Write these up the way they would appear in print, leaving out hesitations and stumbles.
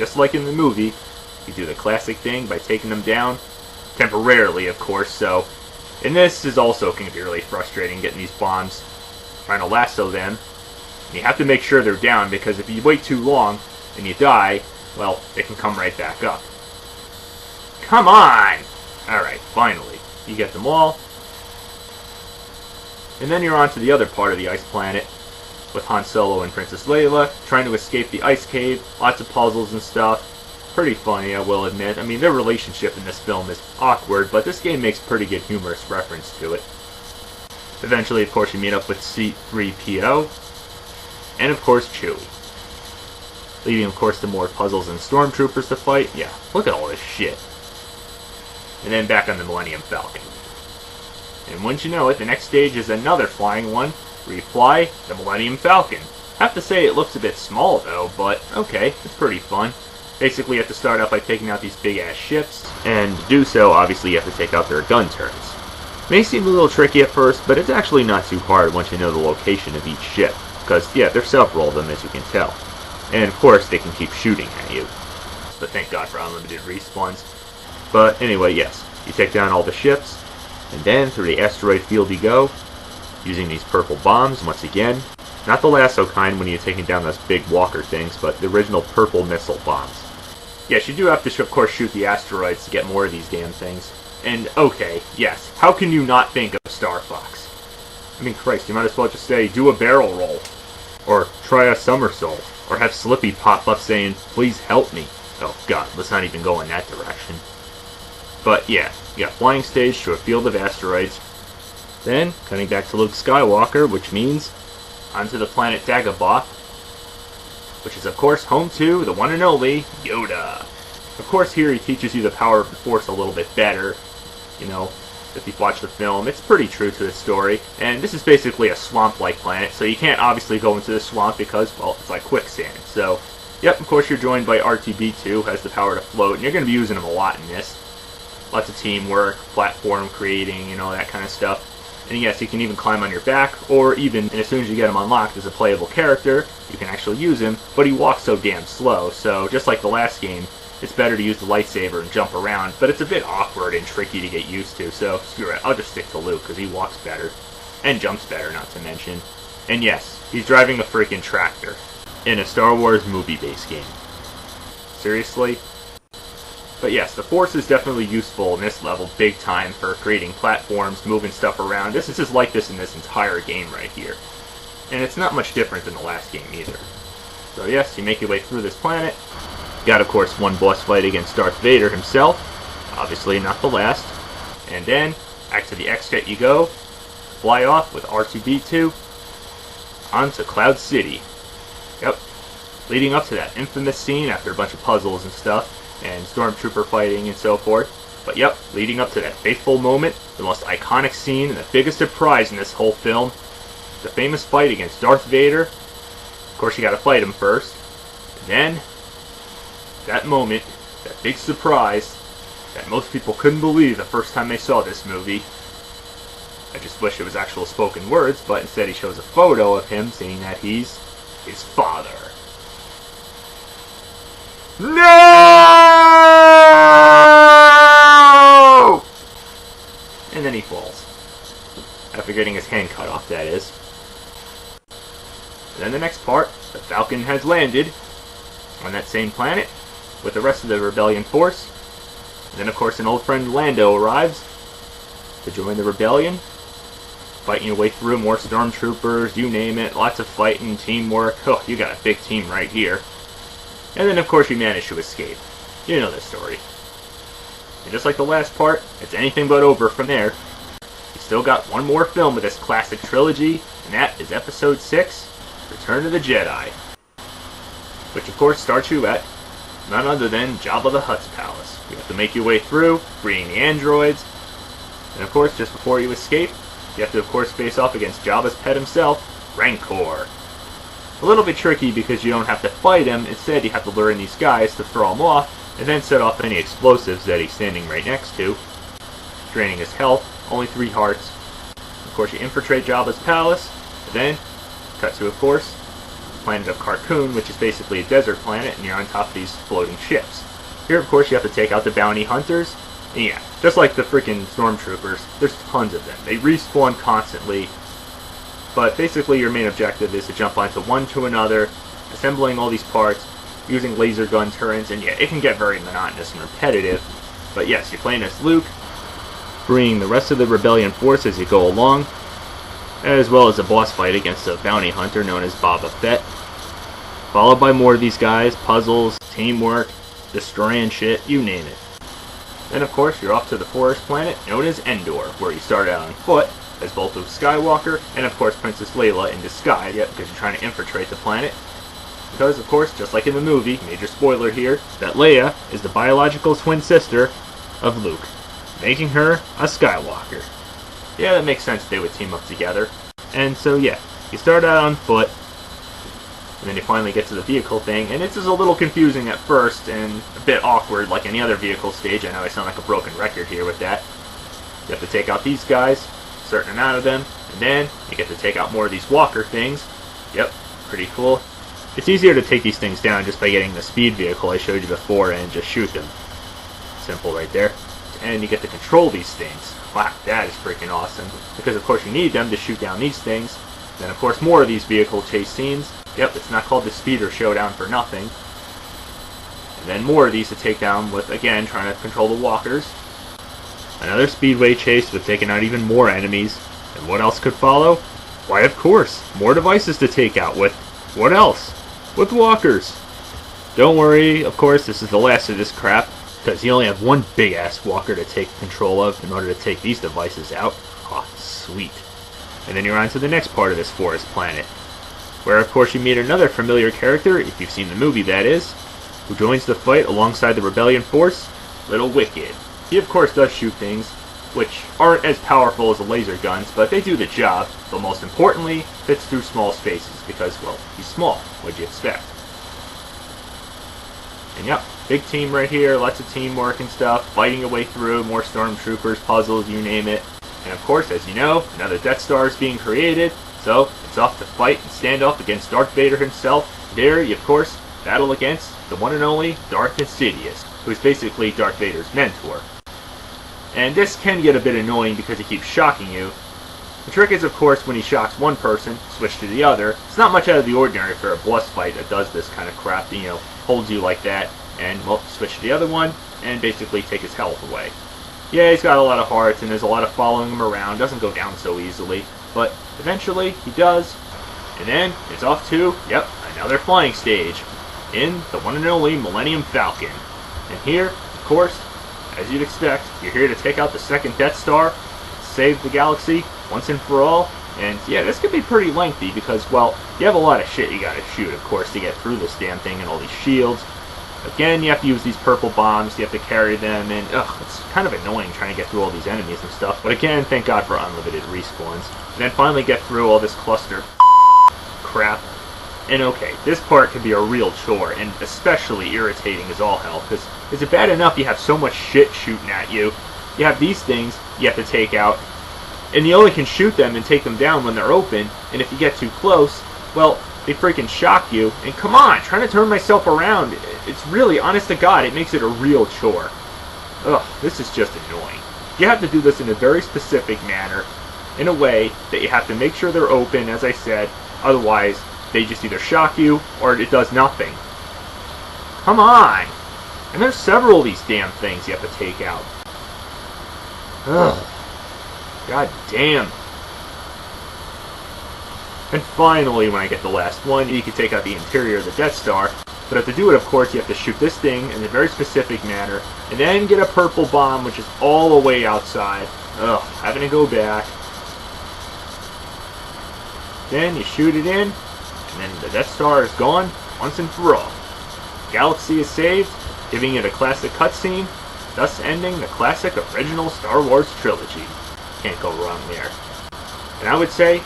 just like in the movie, you do the classic thing by taking them down, temporarily of course, so in this is also can be really frustrating getting these bombs, trying to lasso them. And you have to make sure they're down, because if you wait too long and you die, well, they can come right back up. Come on! Alright, finally. You get them all. And then you're on to the other part of the ice planet, with Han Solo and Princess Leia trying to escape the ice cave. Lots of puzzles and stuff. Pretty funny, I will admit. I mean, their relationship in this film is awkward, but this game makes pretty good humorous reference to it. Eventually, of course, you meet up with C-3PO, and of course, Chewie. Leading, of course, to more puzzles and stormtroopers to fight. Yeah, look at all this shit. And then back on the Millennium Falcon. And once you know it, the next stage is another flying one, where you fly the Millennium Falcon. Have to say it looks a bit small though, but okay, it's pretty fun. Basically you have to start out by taking out these big ass ships, and to do so, obviously you have to take out their gun turrets. May seem a little tricky at first, but it's actually not too hard once you know the location of each ship, because yeah, there's several of them as you can tell. And of course they can keep shooting at you. But thank God for unlimited respawns. But anyway, yes, you take down all the ships, and then through the asteroid field you go, using these purple bombs once again. Not the lasso kind when you're taking down those big walker things, but the original purple missile bombs. Yes, you do have to, of course, shoot the asteroids to get more of these damn things. And, okay, yes, how can you not think of Star Fox? I mean, Christ, you might as well just say, do a barrel roll. Or try a somersault. Or have Slippy pop up saying, please help me. Oh, God, let's not even go in that direction. But, yeah, you got flying stage to a field of asteroids. Then, cutting back to Luke Skywalker, which means onto the planet Dagobah, which is, of course, home to the one and only Yoda. Of course, here he teaches you the power of the Force a little bit better. You know, if you've watched the film, it's pretty true to the story. And this is basically a swamp-like planet, so you can't obviously go into the swamp because, well, it's like quicksand. So, yep, of course, you're joined by R2-D2, who has the power to float, and you're going to be using him a lot in this. Lots of teamwork, platform creating, you know, that kind of stuff. And yes, you can even climb on your back, or even, and as soon as you get him unlocked as a playable character, you can actually use him, but he walks so damn slow, so just like the last game, it's better to use the lightsaber and jump around, but it's a bit awkward and tricky to get used to, so screw it, I'll just stick to Luke, because he walks better, and jumps better, not to mention. And yes, he's driving a freaking tractor, in a Star Wars movie-based game. Seriously? But yes, the Force is definitely useful in this level big time for creating platforms, moving stuff around. This is just like this in this entire game right here. And it's not much different than the last game either. So yes, you make your way through this planet. You got, of course, one boss fight against Darth Vader himself. Obviously not the last. And then, back to the X-Jet you go. Fly off with R2-D2 onto Cloud City. Yep. Leading up to that infamous scene after a bunch of puzzles and stuff, and stormtrooper fighting and so forth. But yep, leading up to that fateful moment, the most iconic scene and the biggest surprise in this whole film, the famous fight against Darth Vader. Of course you gotta fight him first. And then, that moment, that big surprise, that most people couldn't believe the first time they saw this movie. I just wish it was actual spoken words, but instead he shows a photo of him saying that he's his father. No! And then he falls. After getting his hand cut off, that is. And then the next part, the Falcon has landed on that same planet with the rest of the Rebellion force. And then, of course, an old friend Lando arrives to join the Rebellion. Fighting your way through more stormtroopers, you name it. Lots of fighting, teamwork. Oh, you got a big team right here. And then, of course, you manage to escape. You know this story. And just like the last part, it's anything but over from there. You still got one more film of this classic trilogy, and that is Episode 6, Return of the Jedi. Which, of course, starts you at none other than Jabba the Hutt's palace. You have to make your way through, freeing the androids. And, of course, just before you escape, you have to, of course, face off against Jabba's pet himself, Rancor. A little bit tricky because you don't have to fight him, instead you have to lure in these guys to throw him off, and then set off any explosives that he's standing right next to, draining his health, only 3 hearts. Of course you infiltrate Jabba's palace, and then, cut to, of course, planet of Carcoon, which is basically a desert planet, and you're on top of these floating ships. Here, of course, you have to take out the bounty hunters. And yeah, just like the freaking stormtroopers, there's tons of them. They respawn constantly. But basically, your main objective is to jump onto one to another, assembling all these parts, using laser gun turrets, and yeah, it can get very monotonous and repetitive. But yes, you're playing as Luke, freeing the rest of the rebellion force as you go along, as well as a boss fight against a bounty hunter known as Boba Fett, followed by more of these guys, puzzles, teamwork, destroying shit, you name it. Then of course you're off to the forest planet known as Endor, where you start out on foot as both Luke Skywalker and of course Princess Leia in disguise, yeah, because you're trying to infiltrate the planet. Because of course, just like in the movie, major spoiler here, that Leia is the biological twin sister of Luke, making her a Skywalker. Yeah, that makes sense they would team up together. And so yeah, you start out on foot, and then you finally get to the vehicle thing, and it's just a little confusing at first, and a bit awkward like any other vehicle stage. I know I sound like a broken record here with that. You have to take out these guys, a certain amount of them, and then you get to take out more of these walker things. Yep, pretty cool. It's easier to take these things down just by getting the speed vehicle I showed you before and just shoot them. Simple right there. And you get to control these things. Wow, that is freaking awesome. Because of course you need them to shoot down these things. Then of course more of these vehicle chase scenes. Yep, it's not called the Speeder Showdown for nothing. And then more of these to take down with, again, trying to control the walkers. Another speedway chase with taking out even more enemies. And what else could follow? Why, of course, more devices to take out with. What else? With walkers. Don't worry, of course, this is the last of this crap, because you only have one big-ass walker to take control of in order to take these devices out. Aw, sweet. And then you're on to the next part of this forest planet, where of course you meet another familiar character, if you've seen the movie that is, who joins the fight alongside the rebellion force, Little Wicked. He of course does shoot things, which aren't as powerful as the laser guns, but they do the job, but most importantly, fits through small spaces, because, well, he's small. What'd you expect? And yep, big team right here, lots of teamwork and stuff, fighting your way through, more stormtroopers, puzzles, you name it. And of course, as you know, another Death Star is being created, so it's off to fight and stand off against Darth Vader himself. There, you of course battle against the one and only Darth Insidious, who's basically Darth Vader's mentor. And this can get a bit annoying because he keeps shocking you. The trick is, of course, when he shocks one person, switch to the other. It's not much out of the ordinary for a boss fight that does this kind of crap, you know, holds you like that, and, well, switch to the other one, and basically take his health away. Yeah, he's got a lot of hearts, and there's a lot of following him around, doesn't go down so easily, but eventually he does, and then it's off to, yep, another flying stage, in the one and only Millennium Falcon. And here, of course, as you'd expect, you're here to take out the second Death Star, save the galaxy once and for all, and yeah, this could be pretty lengthy because, well, you have a lot of shit you gotta shoot, of course, to get through this damn thing and all these shields. Again, you have to use these purple bombs, you have to carry them, and it's kind of annoying trying to get through all these enemies and stuff, but again, thank God for unlimited respawns. And then finally get through all this cluster crap. And okay, this part can be a real chore, and especially irritating as all hell, because is it bad enough you have so much shit shooting at you? You have these things you have to take out, and you only can shoot them and take them down when they're open, and if you get too close, well, they freaking shock you. And come on, trying to turn myself around, it's really, honest to God, it makes it a real chore. Ugh, this is just annoying. You have to do this in a very specific manner, in a way that you have to make sure they're open, as I said, otherwise they just either shock you or it does nothing. Come on! And there's several of these damn things you have to take out. Ugh. God damn. And finally, when I get the last one, you can take out the interior of the Death Star. But to do it, of course, you have to shoot this thing in a very specific manner, and then get a purple bomb, which is all the way outside. Ugh, having to go back. Then you shoot it in, and then the Death Star is gone once and for all. Galaxy is saved, giving it a classic cutscene, thus ending the classic original Star Wars trilogy. Can't go wrong there. And I would say,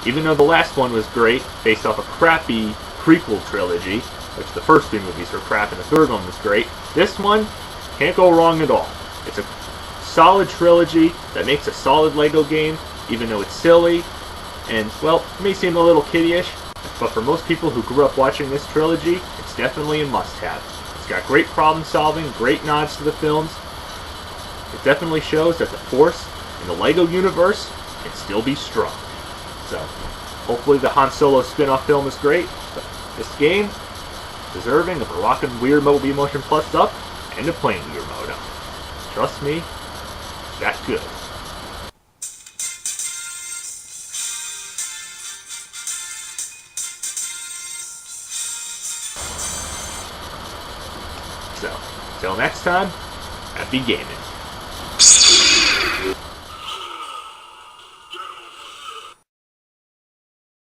even though the last one was great, based off a crappy prequel trilogy, which the first two movies were crap and the third one was great, this one can't go wrong at all. It's a solid trilogy that makes a solid Lego game, even though it's silly, and, well, it may seem a little kiddie-ish, But for most people who grew up watching this trilogy, it's definitely a must-have. It's got great problem solving, great nods to the films. It definitely shows that the Force in the LEGO universe can still be strong. So, hopefully the Han Solo spin-off film is great, but this game, deserving of a rockin' Weird Mode Emotion Plus up and a plain Weird Mode up. Trust me, that good. So, till next time, happy gaming.